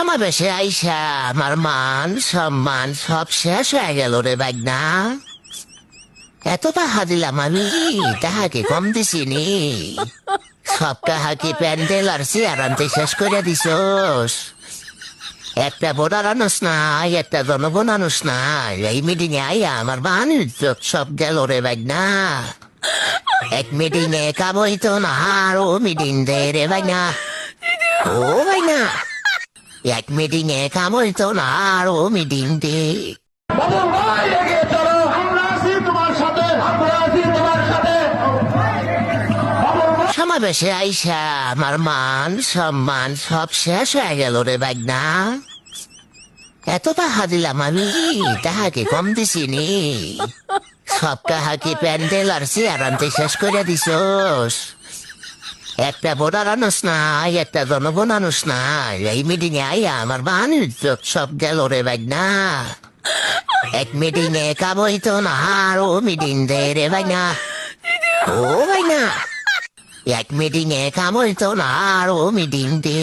সমাবেশে আইসা আমার মান সম্মান সব শেষ হয়ে গেল রে বাগনা। এত টাকা দিলাম আমি, টাকা কি কম দিছি নি? সব টাকা কি প্যান্ডেল আর চেয়ার আনতে শেষ করে দিছস? একটা ভোটার আনুস নাই, একটা জনগণ আনুস নাই। এই মিটিং এ আইয়া আমার মান ইজ্জত সব গেল রে বাগনা। এক মিটিং এ কাম হইতো না, আরো মিটিং দে রে বাগনা। ও বাগনা, এক মিটিং এ কাম হইতো না, আরো মিটিং দে। বাবু ভাই এগিয়ে চলো, আমরা আছি তোমার সাথে, আমরা আছি তোমার সাথে। সমাবেশে আইসা আমার মান সম্মান সব শেষ হয়ে গেল রে বাগনা। এত টাকা দিলাম আমি, টাকা কি কম দিছি নি? সব টাকা কি প্যান্ডেল আর চেয়ার আনতে শেষ করে দিছস? একটা ভোটার আনুস নাই, একটা জনগণ আনুস নাই। এই মিটিং এ আইয়া আমার মান ইজ্জত সব গেল রে বাগনা। এক মিটিং এ কাম হইতো না, আরো মিটিং দে রে বাগনা। ও বাগনা, এক মিটিং এ কাম হইতো না, আরো মিটিং দে।